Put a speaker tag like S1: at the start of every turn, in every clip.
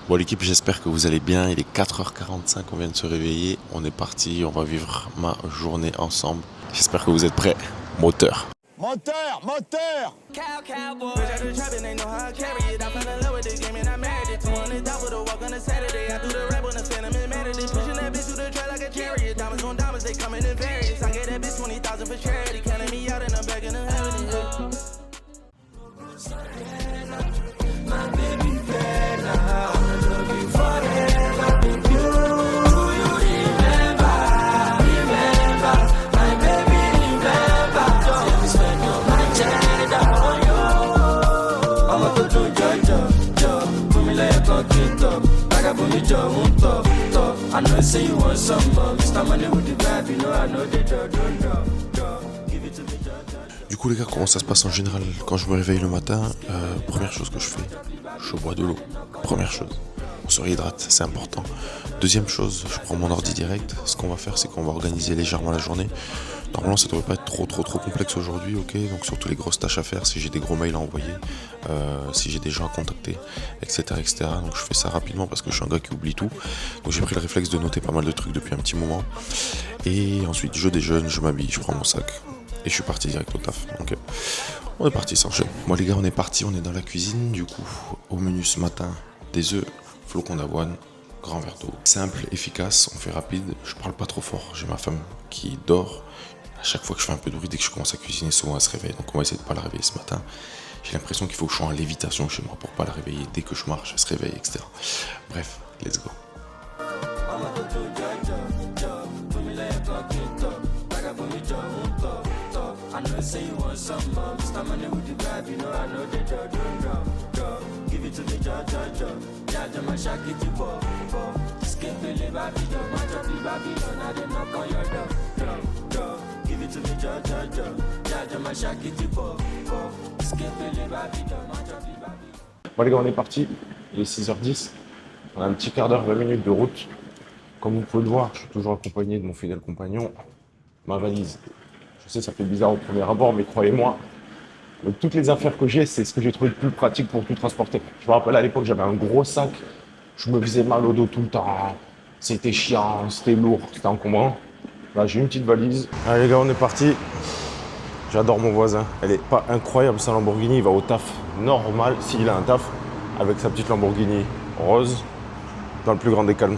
S1: Bon l'équipe, j'espère que vous allez bien, il est 4h45, on vient de se réveiller, on est parti, on va vivre ma journée ensemble. J'espère que vous êtes prêts, moteur.
S2: Moteur, moteur.
S1: Du coup les gars, comment ça se passe en général quand je me réveille le matin? Première chose que je fais, je bois de l'eau. Première chose, on se réhydrate, c'est important. Deuxième chose, je prends mon ordi direct. Ce qu'on va faire, c'est qu'on va organiser légèrement la journée. Normalement, ça devrait pas être trop complexe aujourd'hui, ok. Donc surtout les grosses tâches à faire, si j'ai des gros mails à envoyer, si j'ai des gens à contacter, etc., etc. Donc je fais ça rapidement parce que je suis un gars qui oublie tout. Donc j'ai pris le réflexe de noter pas mal de trucs depuis un petit moment. Et ensuite, je déjeune, je m'habille, je prends mon sac et je suis parti direct au taf. Donc on est parti sans chaîne. Moi les gars, on est parti, on est dans la cuisine. Du coup, au menu ce matin, des œufs, flocons d'avoine, grand verre d'eau. Simple, efficace, on fait rapide. Je parle pas trop fort. J'ai ma femme qui dort. À chaque fois que je fais un peu de bruit, dès que je commence à cuisiner, souvent elle se réveille. Donc on va essayer de pas la réveiller ce matin. J'ai l'impression qu'il faut que je sois en lévitation chez moi pour pas la réveiller. Dès que je marche, elle se réveille, etc. Bref, let's go. Bon les gars, on est parti, il est 6h10, on a un petit quart d'heure, 20 minutes de route. Comme vous pouvez le voir, je suis toujours accompagné de mon fidèle compagnon, ma valise. Je sais, ça fait bizarre au premier abord, mais croyez-moi, de toutes les affaires que j'ai, c'est ce que j'ai trouvé le plus pratique pour tout transporter. Je me rappelle à l'époque, j'avais un gros sac, je me faisais mal au dos tout le temps, c'était chiant, c'était lourd, c'était encombrant. Là, j'ai une petite valise. Allez les gars, on est parti. J'adore mon voisin. Elle est pas incroyable sa Lamborghini. Il va au taf normal, s'il a un taf, avec sa petite Lamborghini rose, dans le plus grand des calmes.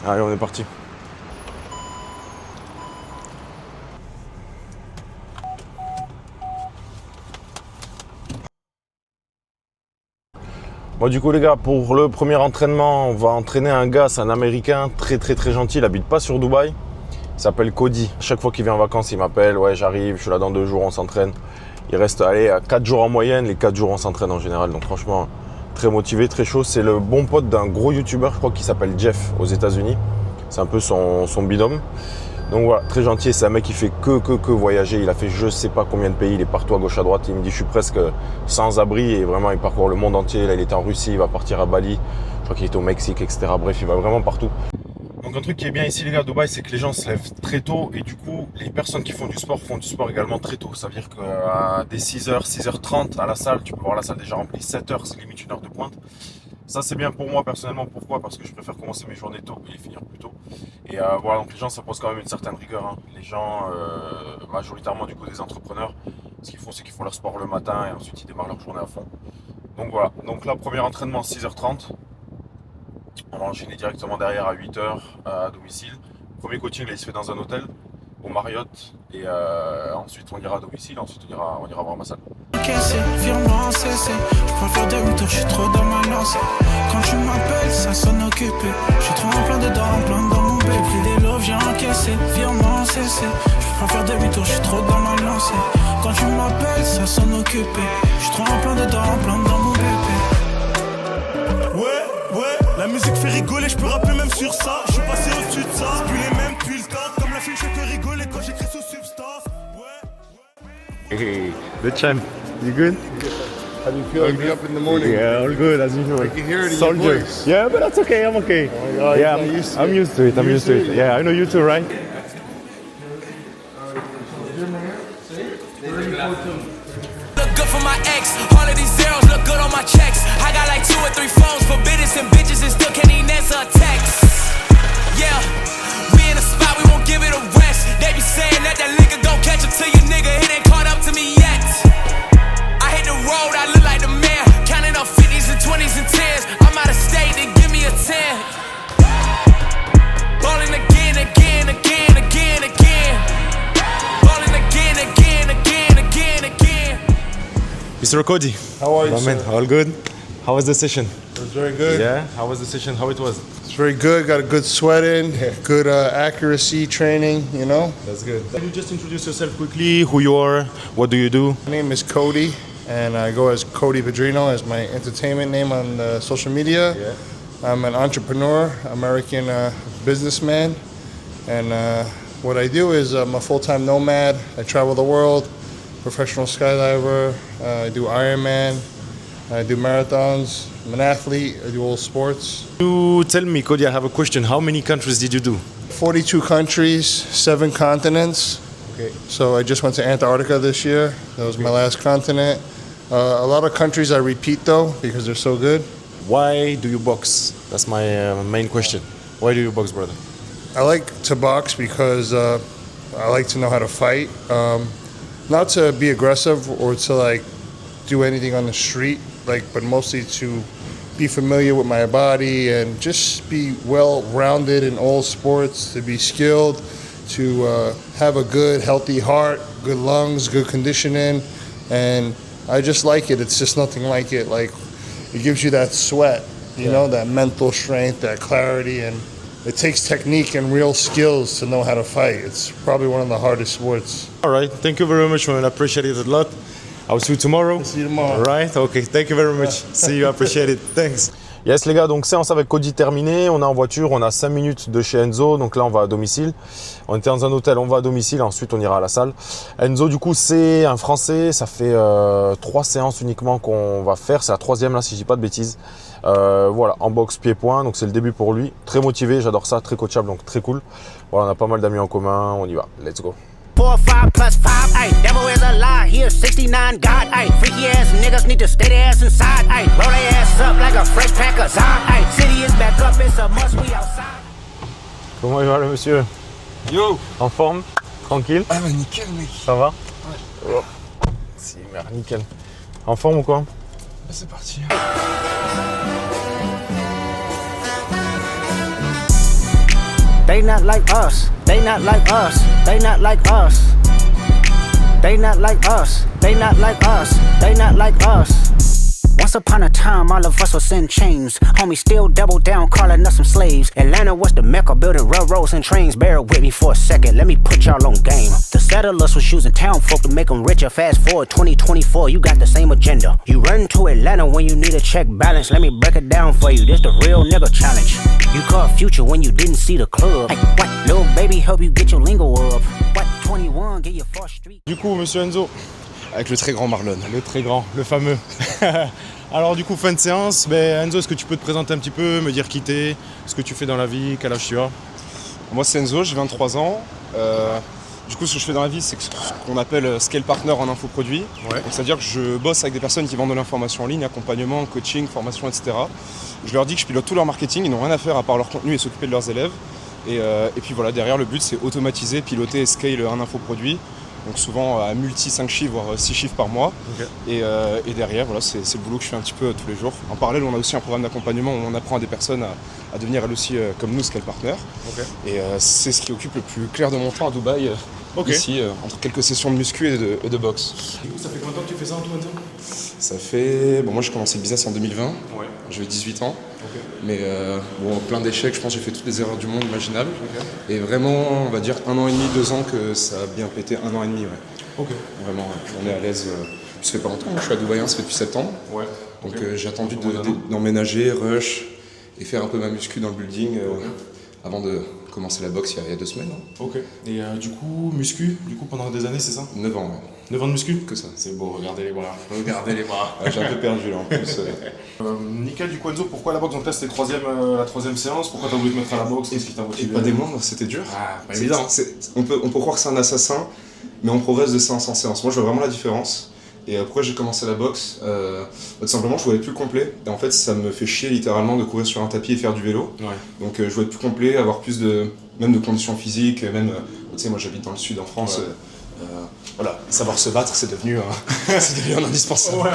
S1: Allez, on est parti. Bon du coup les gars, pour le premier entraînement, on va entraîner un gars, c'est un Américain très gentil, il habite pas sur Dubaï. Il s'appelle Cody. Chaque fois qu'il vient en vacances, il m'appelle. Ouais, j'arrive, je suis là dans 2 jours, on s'entraîne. Il reste à 4 jours en moyenne. Les 4 jours, on s'entraîne en général. Donc franchement, très motivé, très chaud. C'est le bon pote d'un gros youtubeur, je crois, qui s'appelle Jeff aux États-Unis. C'est un peu son binôme. Donc voilà, très gentil. C'est un mec qui fait que voyager. Il a fait je sais pas combien de pays. Il est partout à gauche, à droite. Il me dit je suis presque sans abri. Et vraiment, il parcourt le monde entier. Là, il était en Russie. Il va partir à Bali. Je crois qu'il est au Mexique, etc. Bref, il va vraiment partout. Donc un truc qui est bien ici les gars à Dubaï, c'est que les gens se lèvent très tôt et du coup les personnes qui font du sport également très tôt. Ça veut dire qu'à dès 6h, 6h30 à la salle, tu peux voir la salle déjà remplie, 7h c'est limite 1 heure de pointe. Ça c'est bien pour moi personnellement, pourquoi? Parce que je préfère commencer mes journées tôt et finir plus tôt. Et voilà, donc les gens ça pose quand même une certaine rigueur, hein. Les gens, majoritairement du coup des entrepreneurs, ce qu'ils font c'est qu'ils font leur sport le matin et ensuite ils démarrent leur journée à fond. Donc voilà, donc là premier entraînement 6h30. On va enchaîner directement derrière à 8h à domicile. Premier coaching là, il se fait dans un hôtel au Marriott et ensuite on ira à domicile, ensuite on ira voir ma salle.
S3: Je préfère demi-tour, je suis trop dans ma lancée. Quand tu m'appelles, ça sonne occupé. Je suis trop en plein dedans, en plein dans mon bec. Pris des lots, j'ai encaissé, virement cessé. Je préfère demi-tour, je suis trop dans ma lancée. Quand tu m'appelles, ça sonne occupé. Je suis trop en plein dedans, en plein dans mon bébé.
S4: Ouais, la musique fait rigoler, je peux rapper même sur ça. Je suis passé au-dessus de ça, c'est plus les mêmes depuis le temps. Comme la fille, je te rigoler quand j'écris sous substance.
S5: Hey, the champ, you good?
S6: How do you feel? Wake me up in the morning.
S5: Yeah, all good as usual.
S6: I can hear it in
S5: Soldier.
S6: your voice.
S5: Yeah, but that's okay. I'm okay.
S6: Oh,
S5: yeah,
S6: I'm used to
S5: I'm used to it. I'm used to it. Yeah, I know you too, right?
S3: Look good for my ex. All of these zeros look good on my checks. I got like 2 or 3 phones for business.
S7: Chasing bitches and still can't even answer a text. Yeah, we in a spot, we won't give it a rest. They be saying that liquor gon' catch up to you, nigga. It ain't caught up to me yet. I hit the road, I look like the man. Counting up 50s and 20s and 10s. I'm out of state, they give me a 10. Ballin' again, again, again, again, again. Ballin' again, again, again, again, again.
S1: Mr. Cody.
S6: How are you,
S1: My man,
S6: sir?
S1: all good? How was the session?
S6: It was very good.
S1: Yeah, how was the session? How it was?
S6: It's very good. Got a good sweat in, good accuracy training, you know.
S1: That's good. Can you just introduce yourself quickly? Who you are? What do you do?
S6: My name is Cody, and I go as Cody Pedrino as my entertainment name on social media.
S1: Yeah.
S6: I'm an entrepreneur, American businessman, and what I do is I'm a full-time nomad. I travel the world, professional skydiver. I do Ironman. I do marathons. I'm an athlete. I do all sports.
S1: You tell me, Cody, I have a question. How many countries did you do?
S6: 42 countries, 7 continents.
S1: Okay.
S6: So I just went to Antarctica this year. That was my last continent. A lot of countries I repeat though because they're so good.
S1: Why do you box? That's my main question. Why do you box, brother?
S6: I like to box because I like to know how to fight. Not to be aggressive or to like do anything on the street, but mostly to be familiar with my body and just be well-rounded in all sports, to be skilled, to have a good, healthy heart, good lungs, good conditioning, and I just like it. It's just nothing like it. Like, it gives you that sweat, you know, that mental strength, that clarity, and it takes technique and real skills to know how to fight. It's probably one of the hardest sports.
S1: All right, thank you very much, man. I appreciate it a lot. I'll see you tomorrow.
S6: See you tomorrow.
S1: All right, okay, thank you very much. See you, I appreciate it. Thanks. Yes les gars, donc séance avec Cody terminée, on est en voiture, on a 5 minutes de chez Enzo, donc là on va à domicile. On était dans un hôtel, on va à domicile, ensuite on ira à la salle. Enzo du coup c'est un Français, ça fait 3 séances uniquement qu'on va faire, c'est la 3e là si je dis pas de bêtises. Voilà, en boxe pied-point, donc c'est le début pour lui. Très motivé, j'adore ça, très coachable, donc très cool. Voilà, on a pas mal d'amis en commun, on y va, let's go.
S8: 4, 5 plus 5, ayy, devil is a lie, he is 69 God, ayy, freaky ass niggas need to stay their ass inside, ayy, roll their ass up like a fresh pack of Zod, ayy, city is back up, it's a must, we outside.
S1: Comment il va le monsieur?
S9: Yo!
S1: En forme? Tranquille?
S9: Ah bah nickel mec!
S1: Ça va?
S9: Ouais.
S1: Oh. Si, merde, nickel. En forme ou quoi?
S9: Bah c'est parti.
S8: They not like us, they not like us, they not like us. They not like us, they not like us, they not like us. Once upon a time, all of us was in chains. Homie still double down, calling us some slaves. Atlanta was the mecca, building railroads and trains. Bear with me for a second, let me put y'all on game. The settlers was using town folk to make them richer. Fast forward 2024, you got the same agenda. You run to Atlanta when you need a check balance. Let me break it down for you, this the real nigga challenge. You caught Future when you didn't see the club. Hey, what, little baby, help you get your lingo up. What, 21, get your first street.
S1: Du coup, monsieur Enzo,
S9: Avec le très grand Marlon.
S1: le très grand, le fameux. Alors du coup, fin de séance, Enzo, est-ce que tu peux te présenter un petit peu, me dire qui t'es, ce que tu fais dans la vie, quel âge tu as?
S9: Moi c'est Enzo, j'ai 23 ans. Du coup ce que je fais dans la vie c'est ce qu'on appelle scale partner en infoproduit.
S1: Ouais.
S9: Donc c'est-à-dire que je bosse avec des personnes qui vendent de l'information en ligne, accompagnement, coaching, formation, etc. Je leur dis que je pilote tout leur marketing, ils n'ont rien à faire à part leur contenu et s'occuper de leurs élèves. Et puis voilà, derrière le but c'est automatiser, piloter et scale un infoproduit. Donc souvent à multi 5 chiffres, voire 6 chiffres par mois. Okay. Et derrière, voilà, c'est le boulot que je fais un petit peu tous les jours. En parallèle, on a aussi un programme d'accompagnement où on apprend à des personnes à devenir elles aussi comme nous, scale partner. Okay. Et c'est ce qui occupe le plus clair de mon temps à Dubaï, ici, entre quelques sessions de muscu et de boxe.
S1: Du coup, ça fait combien de temps que tu fais ça, Antoine?
S9: Ça fait... Bon, moi j'ai commencé le business en 2020, ouais. J'avais 18 ans. Okay. Mais plein d'échecs, je pense que j'ai fait toutes les erreurs du monde imaginables. Okay. Et vraiment, on va dire 1 an et demi, 2 ans que ça a bien pété, 1 an et demi, ouais. Okay. Vraiment, on est à l'aise. Ça fait pas longtemps, je suis à Dubaï, ça fait depuis septembre. Ouais. Donc j'ai attendu d'emménager, rush et faire un peu ma muscu dans le building avant de commencer la boxe il y a 2 semaines. Hein. Ok.
S1: Et du coup, muscu, pendant des années, c'est ça?
S9: 9 ans, ouais.
S1: 9 ans de muscu?
S9: Que ça.
S1: C'est beau, regardez les bras. Regardez les bras.
S9: J'ai un peu perdu là en plus.
S1: Nickel, du coup Enzo, pourquoi la boxe? Donc là c'était la troisième séance, pourquoi t'as voulu te mettre à la boxe? Qu'est-ce qui t'a motivé?
S9: Pas des moindres, c'était dur.
S1: Ah, pas évident.
S9: On peut croire que c'est un assassin, mais on progresse de séance en séance. Moi je vois vraiment la différence. Et pourquoi j'ai commencé la boxe tout simplement, je voulais être plus complet. Et en fait, ça me fait chier littéralement de courir sur un tapis et faire du vélo. Ouais. Donc je voulais être plus complet, avoir plus même de conditions physiques, même, tu sais, moi j'habite dans le sud en France. Ouais. Voilà, savoir se battre, c'est devenu un indispensable. Ouais,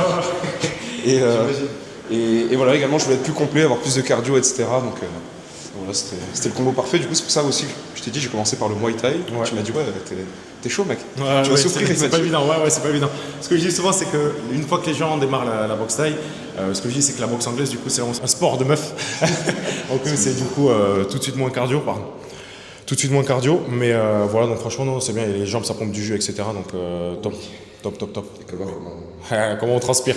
S9: ouais. Et voilà, également, je voulais être plus complet, avoir plus de cardio, etc. Donc voilà, c'était le combo parfait. Du coup, c'est pour ça aussi, je t'ai dit, j'ai commencé par le Muay Thai. Ouais. Tu m'as dit, ouais, t'es chaud, mec.
S10: Ouais,
S9: tu vas souffrir.
S10: C'est pas évident, ouais, c'est pas évident. Ce que je dis souvent, c'est qu'une fois que les gens démarrent la boxe thaï, ce que je dis, c'est que la boxe anglaise, du coup, c'est un sport de meuf. Donc, c'est du coup tout de suite moins cardio, pardon. Tout de suite moins cardio, mais voilà, donc franchement, non, c'est bien, les jambes, ça pompe du jus, etc. Donc, top. Comment on transpire.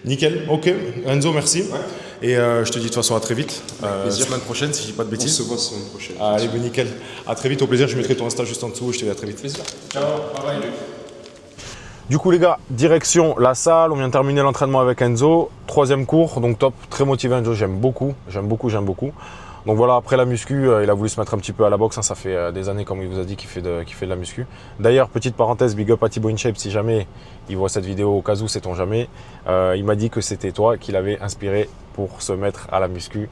S10: Nickel, ok. Enzo, merci. Ouais. Et je te dis de toute façon à très vite. Semaine prochaine, si je dis pas de bêtises.
S9: On se voit semaine prochaine.
S10: Allez, ben nickel. À très vite, au plaisir. Je mettrai ton Insta juste en dessous et je te dis à très vite. Plaisir.
S9: Ciao, bye bye.
S1: Du coup les gars, direction la salle, on vient de terminer l'entraînement avec Enzo, 3e cours, donc top, très motivé Enzo, j'aime beaucoup. Donc voilà, après la muscu, il a voulu se mettre un petit peu à la boxe, hein, ça fait des années comme il vous a dit qu'il fait de la muscu. D'ailleurs, petite parenthèse, big up à Thibaut InShape, si jamais il voit cette vidéo au cas où, sait-on jamais, il m'a dit que c'était toi qui l'avais inspiré pour se mettre à la muscu.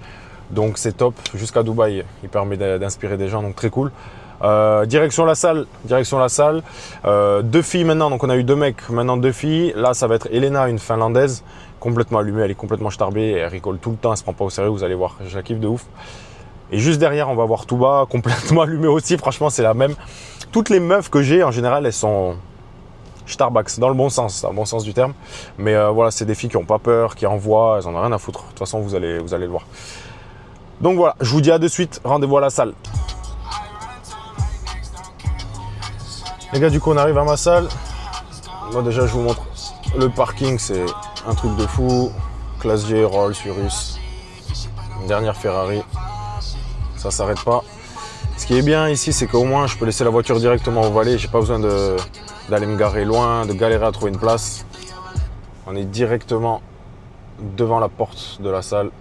S1: Donc c'est top, jusqu'à Dubaï, il permet d'inspirer des gens, donc très cool. Direction la salle. 2 filles maintenant, donc on a eu 2 mecs, maintenant 2 filles. Là, ça va être Elena, une Finlandaise, complètement allumée, elle est complètement starbée, elle rigole tout le temps, elle se prend pas au sérieux, vous allez voir, je la kiffe de ouf. Et juste derrière, on va voir Touba, complètement allumée aussi, franchement, c'est la même. Toutes les meufs que j'ai, en général, elles sont Starbucks, dans le bon sens du terme. Mais voilà, c'est des filles qui n'ont pas peur, qui envoient, elles en ont rien à foutre. De toute façon, vous allez le voir. Donc voilà, je vous dis à de suite, rendez-vous à la salle. Les gars, du coup, on arrive à ma salle. Moi, déjà, je vous montre le parking, c'est un truc de fou. Classe G, Rolls, Urus. Une dernière Ferrari. Ça s'arrête pas. Ce qui est bien ici, c'est qu'au moins, je peux laisser la voiture directement au valet. J'ai pas besoin d'aller me garer loin, de galérer à trouver une place. On est directement devant la porte de la salle.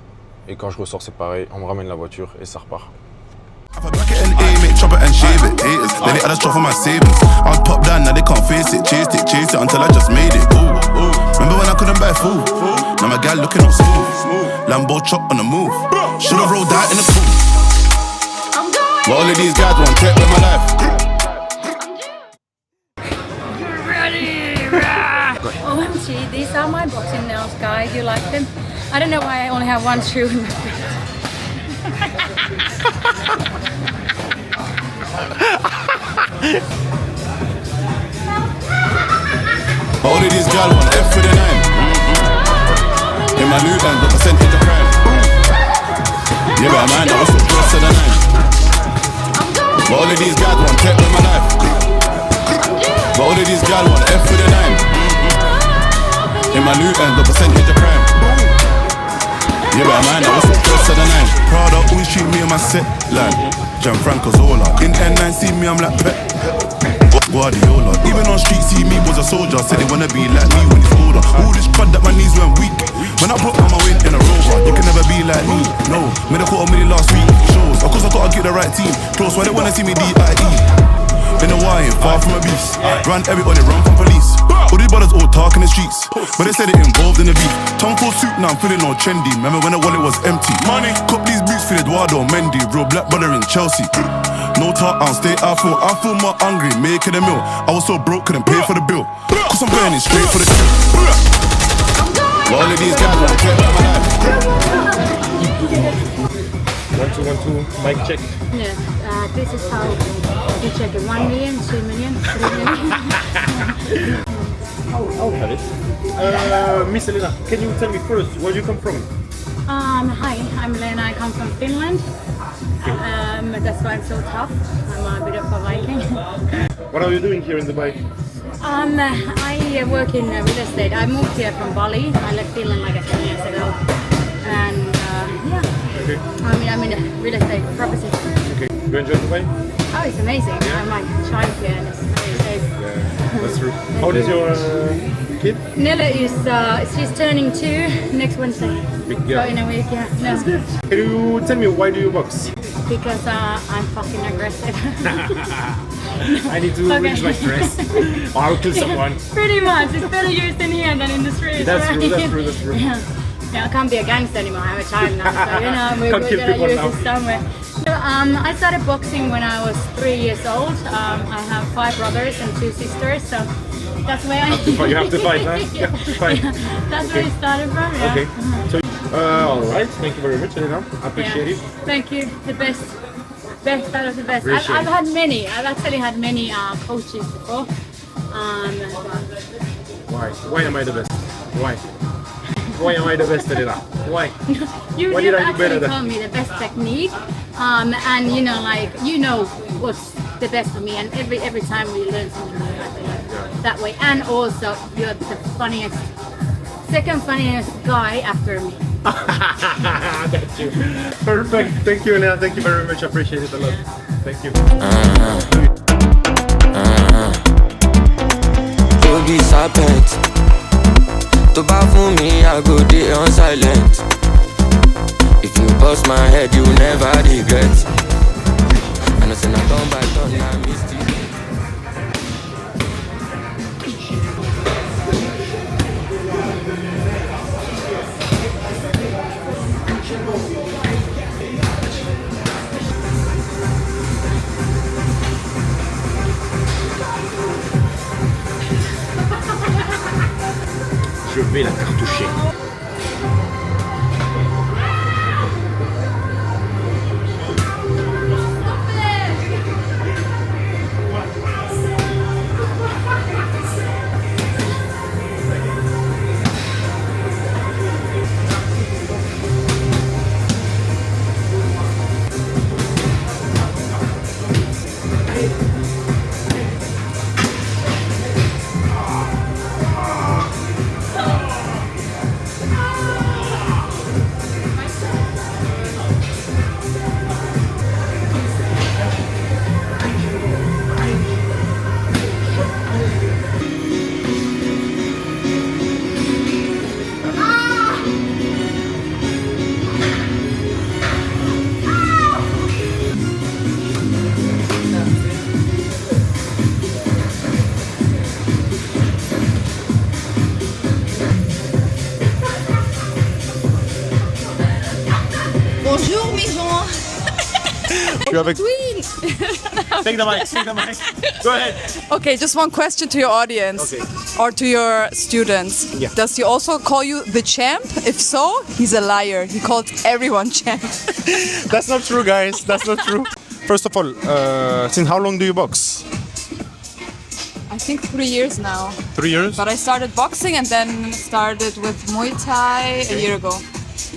S1: Et quand je ressors, c'est pareil. On me ramène la voiture et ça repart.
S11: I back it and aim it, chop it and shave it. Haters, then they had a strong for my savings. I was top down, now they can't face it. Chased it until I just made it. Ooh. Remember when I couldn't buy food? Now my gal looking all smooth. Lambo chop on the move. Should've rolled out in the coupe. But all of these guys want take with my life.
S12: OMG, these are my boxing nails, guys. You like them? I don't know why I only have one shoe in my feet.
S11: All of these gal want F for the 9. In my new band, the percentage of crime. Yeah, but man, I was so close to the 9. But all of these guys want take with my life. But all of these gal want F for the 9. In my new band, the percentage of crime. Yeah, but man, I was so close to the 9. Prada always treat me on my set line. Gianfranco Zola. In N9 see me, I'm like Pep Guardiola. Even on street see me was a soldier. Said they wanna be like me when it's older. All this crud that my knees went weak. When I broke on my win in a Rover, you can never be like me. No, made a quarter million last week. Shows, of course I gotta get the right team. Close, why they wanna see me D.I.E. In the wine, far from a beast. Run everybody, run from police. All these brothers all talk in the streets, but they said it involved in the beef. Tom full suit, now I'm feeling all trendy. Remember when the wallet was empty? Money, cop these boots for Eduardo Mendy. Real black brother in Chelsea. No talk, I'll stay, I feel more hungry, making a meal. I was so broke, couldn't pay for the bill. Cause I'm burning straight for the all of these guys wanna take my life.
S10: 1, 2, 1, 2, mic check.
S12: Yeah, this is how you check it. 1 million, 2 million, 3 million.
S10: I'll have it. Miss Elena, can you tell me first where you come from?
S12: Hi, I'm Lena. I come from Finland. That's why I'm so tough. I'm a bit of a Viking.
S10: What are you doing here in Dubai?
S12: I work in real estate. I moved here from Bali. I left Finland like 10 years ago. And yeah, okay. I'm in a real estate property.
S10: Okay, you enjoy Dubai?
S12: Oh, it's amazing. Yeah. I'm like child here and it's very safe.
S10: Yeah, that's true. How old is your
S5: kid?
S12: Nella is she's turning 2 next Wednesday.
S5: Big
S12: So
S5: girl.
S12: in a week, yeah. No.
S5: That's good. Can you tell me why do you box?
S12: Because I'm fucking aggressive.
S5: I need to
S12: Okay.
S5: reach my stress. Or I'll kill someone.
S12: Pretty much. It's better used in here than in the streets.
S5: That's
S12: right?
S5: true, that's true, that's true.
S12: Yeah. Yeah, I can't be a gangster anymore. I'm a child now, so you know we're
S5: Can't kill
S12: gonna
S5: people
S12: use
S5: now.
S12: it somewhere. So, I started boxing when I was 3 years old. I have 5 brothers and 2 sisters, so that's where I.
S5: You have to fight, huh? You have to fight.
S12: Yeah, that's where it started from. Yeah.
S5: Okay. So, all right. Thank you very much, Elena. I appreciate
S12: Yeah.
S5: it.
S12: Thank you. The best out of the best.
S5: Appreciate
S12: I've had many. I've actually had many coaches before.
S5: Why? Why am I the best? Why? Why am I the best, Elena? Why?
S12: You
S5: Why did I do
S12: actually
S5: better than-
S12: told me the best technique, and you know what's the best for me, and every time we learn something new, I think that way. And also, you're the funniest, second funniest guy after me.
S5: Thank you. Perfect. Thank you, Elena. Thank you very much. I appreciate it a lot. Thank you.
S13: You be serpent. To buy for me, I go day on silent. If you bust my head, you never regret. And I say, I don't buy turn, I missed you.
S5: Je vais la cartoucher.
S14: Bonjour maison.
S5: You have a...
S14: Twin.
S5: Take the mic. Take the mic. Go ahead.
S14: Okay, just one question to your audience or to your students.
S5: Yeah.
S14: Does he also call you the champ? If so, he's a liar. He called everyone champ.
S5: That's not true, guys. That's not true. First of all, since how long do you box?
S14: I think 3 years now.
S5: 3 years?
S14: But I started boxing and then started with Muay Thai a year ago.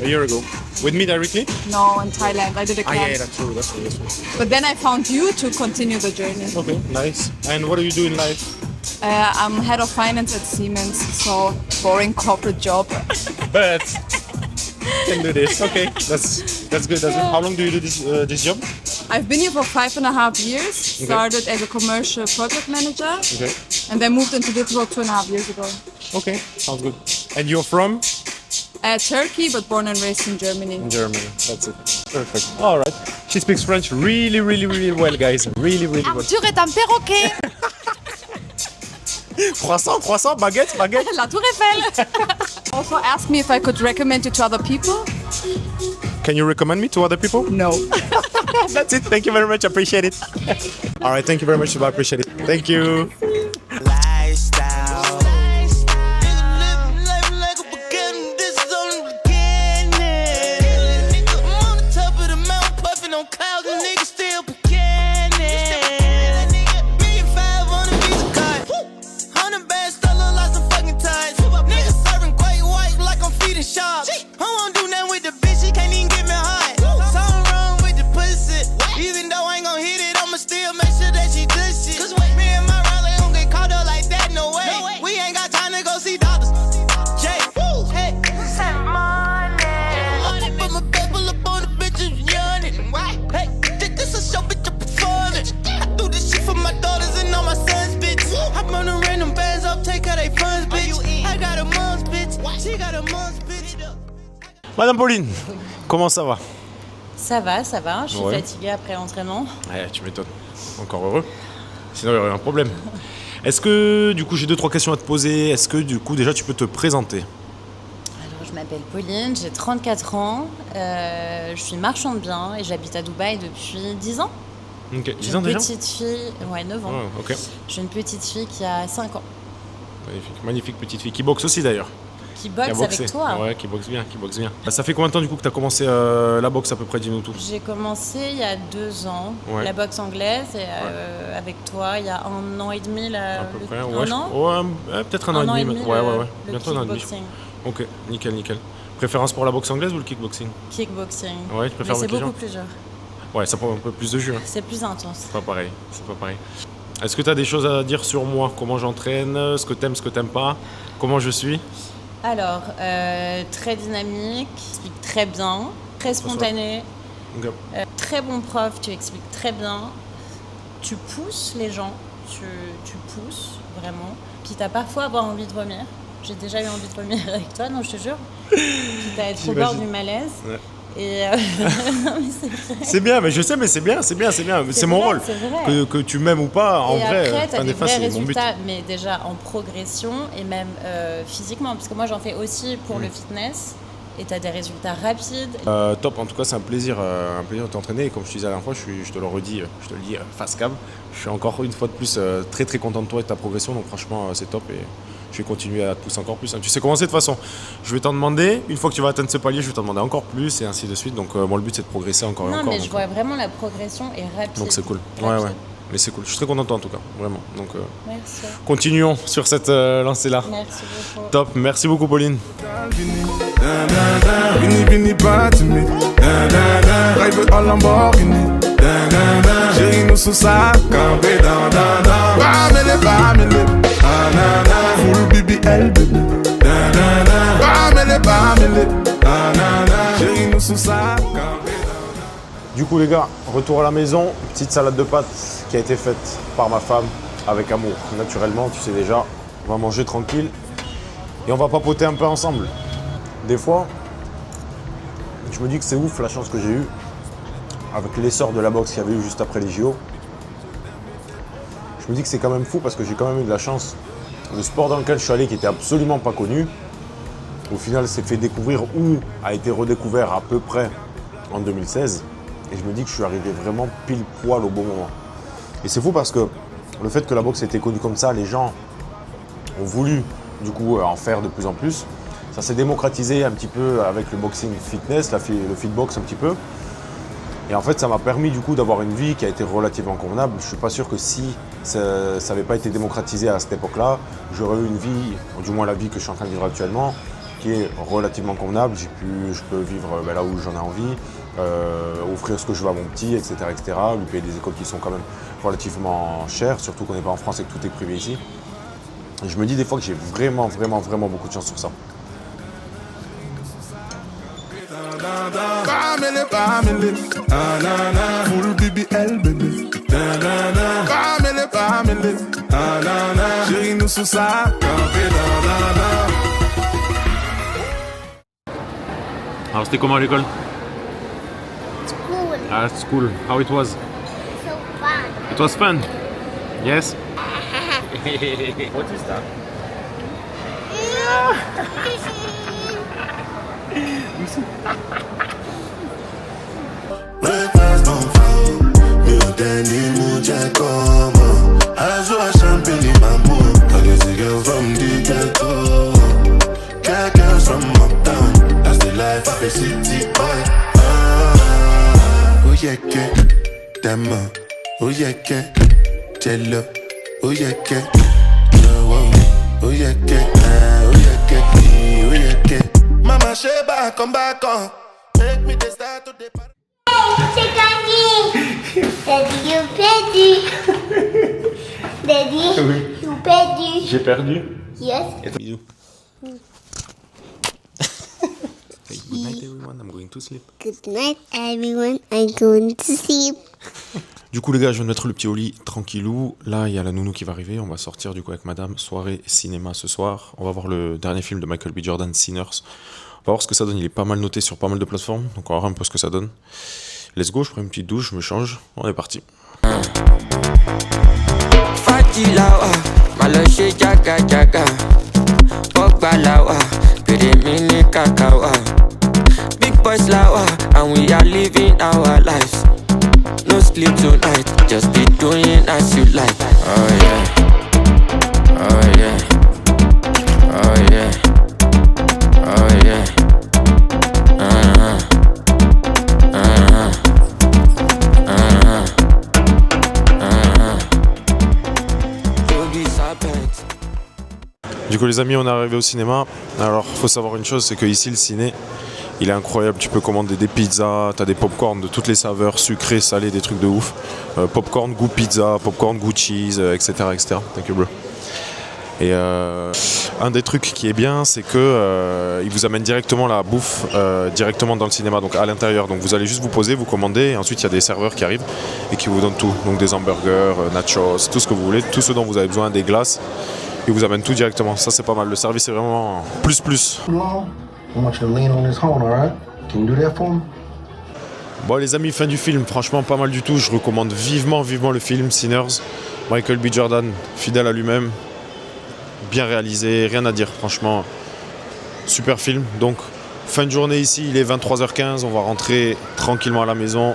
S5: A year ago. With me directly?
S14: No, in Thailand. I did a camp.
S5: Yeah, that's true. That's true. That's true.
S14: But then I found you to continue the journey.
S5: Okay, nice. And what do you do in life?
S14: I'm head of finance at Siemens, so boring corporate job.
S5: But can do this. Okay, that's good. That's good. How long do you do this job?
S14: I've been here for 5.5 years. Started as a commercial project manager,
S5: Okay.
S14: and then moved into this role 2.5 years ago.
S5: Okay, sounds good. And you're from?
S14: Turkey, but born and raised in Germany.
S5: In Germany. That's it. Perfect. All right. She speaks French really, really, really well, guys. Really, really well.
S14: Arthur est un perroquet.
S5: Croissant, baguette.
S14: La Tour Eiffel. Also asked me if I could recommend you to other people.
S5: Can you recommend me to other people?
S14: No.
S5: That's it. Thank you very much. I appreciate it. All right. Thank you very much. I appreciate it. Thank you.
S7: Even though I ain't gon' hit it, I'ma still make sure that she does shit. 'Cause me and my Riley gon' get
S1: Madame Pauline, comment ça va?
S15: Ça va, je suis
S1: Ouais.
S15: fatiguée après l'entraînement.
S1: Ouais, tu m'étonnes. Encore heureux. Sinon, il y aurait un problème. Est-ce que, du coup, j'ai 2-3 questions à te poser. Est-ce que, du coup, déjà, tu peux te présenter?
S15: Alors, je m'appelle Pauline, j'ai 34 ans, je suis marchande de biens et j'habite à Dubaï depuis 10 ans.
S1: Ok, 10
S15: J'ai
S1: ans
S15: une
S1: déjà?
S15: petite fille, 9 ans.
S1: Ouais, ok.
S15: J'ai une petite fille qui a 5 ans,
S1: Magnifique, magnifique petite fille. Qui boxe aussi, d'ailleurs.
S15: qui
S1: Qui a
S15: boxe
S1: boxé.
S15: avec toi.
S1: Ouais, qui boxe bien, qui boxe bien. Ça fait combien de temps, du coup, que tu as commencé la boxe, à peu près? Dis-nous tout.
S15: J'ai commencé il y a 2 ans,
S1: Ouais.
S15: la boxe anglaise, et avec toi, il y a 1 an et demi, là,
S1: À peu près,
S15: un
S1: ouais.
S15: an
S1: Ouais, peut-être un an et demi. Ouais,
S15: le
S1: bientôt un an et demi.
S15: kickboxing.
S1: Ok, nickel, nickel. Préférence pour la boxe anglaise ou le kickboxing?
S15: Kickboxing.
S1: Ouais, tu préfères
S15: Mais
S1: avec
S15: c'est
S1: les gens?
S15: beaucoup plus dur.
S1: Ouais, ça prend un peu plus de jus. Hein.
S15: C'est plus intense.
S1: C'est pas pareil, c'est pas pareil. Est-ce que tu as des choses à dire sur moi? Comment j'entraîne? Ce que t'aimes pas? Comment je suis?
S15: Alors, très dynamique, tu expliques très bien, très spontané,
S1: Ok.
S15: très bon prof, tu expliques très bien, tu pousses les gens, tu pousses vraiment, puis t'as parfois avoir envie de vomir. J'ai déjà eu envie de vomir avec toi, non, je te jure. Puis t'as être au bord
S1: J'imagine.
S15: du malaise.
S1: Ouais.
S15: Et non, mais c'est vrai.
S1: C'est bien, mais je sais, mais c'est bien. C'est mon
S15: vrai,
S1: rôle.
S15: c'est vrai.
S1: Que tu m'aimes ou pas, en
S15: Et
S1: vrai,
S15: après, tu as
S1: fin
S15: des
S1: des fins,
S15: vrais
S1: c'est mon but.
S15: résultats, mais déjà en progression et même physiquement, parce que moi j'en fais aussi pour le fitness et tu as des résultats rapides.
S1: Top, en tout cas, c'est un plaisir de t'entraîner. Et comme je te disais la dernière fois, je te le redis, je te le dis face cam. Je suis encore une fois de plus très très content de toi et de ta progression. Donc franchement, c'est top et je vais continuer à te pousser encore plus. Hein. Tu sais comment c'est de toute façon. Je vais t'en demander, une fois que tu vas atteindre ce palier, je vais t'en demander encore plus et ainsi de suite. Donc bon, le but c'est de progresser encore et
S15: Non,
S1: encore.
S15: mais
S1: donc,
S15: je vois vraiment la progression est rapide.
S1: donc c'est cool.
S15: Rapide.
S1: Ouais. Mais c'est cool. Je suis très content de toi en tout cas, vraiment. Donc
S15: Merci.
S1: continuons sur cette lancée-là.
S15: Merci beaucoup.
S1: Top, merci beaucoup Pauline.
S11: Vini vini party me, drive all Lamborghini, chérie nous sous ça, campé family, full BBL baby, family, chérie nous sous ça, campé.
S1: Du coup les gars, retour à la maison, petite salade de pâtes qui a été faite par ma femme avec amour. Naturellement, tu sais déjà, on va manger tranquille et on va papoter un peu ensemble. Des fois, je me dis que c'est ouf la chance que j'ai eue avec l'essor de la boxe qu'il y avait eu juste après les JO. Je me dis que c'est quand même fou parce que j'ai quand même eu de la chance. Le sport dans lequel je suis allé qui était absolument pas connu, au final s'est fait découvrir ou a été redécouvert à peu près en 2016. Et je me dis que je suis arrivé vraiment pile poil au bon moment. Et c'est fou parce que le fait que la boxe ait été connue comme ça, les gens ont voulu du coup en faire de plus en plus. Ça s'est démocratisé un petit peu avec le boxing fitness, le fitbox un petit peu. Et en fait, ça m'a permis du coup d'avoir une vie qui a été relativement convenable. Je ne suis pas sûr que si ça n'avait pas été démocratisé à cette époque-là, j'aurais eu une vie, ou du moins la vie que je suis en train de vivre actuellement, qui est relativement convenable. Je peux vivre là où j'en ai envie, offrir ce que je veux à mon petit, etc., lui payer des écoles qui sont quand même relativement chères, surtout qu'on n'est pas en France et que tout est privé ici. Et je me dis des fois que j'ai vraiment beaucoup de chance sur ça.
S11: Family, full BBL baby, family, chérie nous sous ça, campé
S1: Alors c'était comment à l'école?
S16: School.
S1: At school, how it was?
S16: So fun.
S1: It was fun. Yes. What is that?
S11: From the ghetto, girls from uptown. That's the life of a city boy. Oh yeah, Dama. Oh yeah, Jello. Oh yeah, oh yeah, oh yeah, Mama Sheba, come back on. Make me the start to the party.
S16: Hey, Daddy, you perdu. Daddy,
S1: Oui.
S16: you perdu.
S1: J'ai perdu.
S16: Yes.
S1: Et toi, bisous. Hey, good night everyone, I'm going to sleep.
S16: Good night, everyone. I'm going to sleep.
S1: Du coup les gars, je viens de mettre le pied au lit tranquillou. Là, il y a la nounou qui va arriver. On va sortir du coup avec madame. Soirée cinéma ce soir. On va voir le dernier film de Michael B. Jordan, Sinners. va voir ce que ça donne. Il est pas mal noté sur pas mal de plateformes. Donc on va voir un peu ce que ça donne. Let's go, je prends une petite douche, je me change. On est parti.
S13: Fatilawa, maloshe jaga jaga. Pokbalawa, mini kakawa. Big boys lawa, and we are living our lives. No sleep tonight, just be doing as you like. Oh yeah, oh yeah, oh yeah, oh yeah.
S1: Du coup les amis, on est arrivé au cinéma. Alors faut savoir une chose, c'est que ici le ciné, il est incroyable. Tu peux commander des pizzas, t'as des popcorn de toutes les saveurs, sucrées, salées, des trucs de ouf. Popcorn goût pizza, popcorn goût cheese, etc. etc. Thank you bro. Et un des trucs qui est bien, c'est que il vous amène directement la bouffe directement dans le cinéma, donc à l'intérieur. Donc vous allez juste vous poser, vous commandez, et ensuite il y a des serveurs qui arrivent et qui vous donnent tout. Donc des hamburgers, nachos, tout ce que vous voulez, tout ce dont vous avez besoin, des glaces. Ils vous amènent tout directement. Ça c'est pas mal. Le service est vraiment plus. Bon les amis, fin du film. Franchement pas mal du tout. Je recommande vivement le film Sinners. Michael B. Jordan, fidèle à lui-même. Bien réalisé, rien à dire, franchement, super film. Donc, fin de journée ici, il est 23h15, on va rentrer tranquillement à la maison,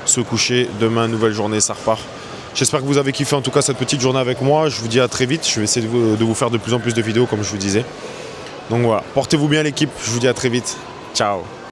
S1: se coucher. Demain, nouvelle journée, ça repart. J'espère que vous avez kiffé en tout cas cette petite journée avec moi. Je vous dis à très vite, je vais essayer de vous faire de plus en plus de vidéos comme je vous disais. Donc voilà, portez-vous bien l'équipe, je vous dis à très vite. Ciao.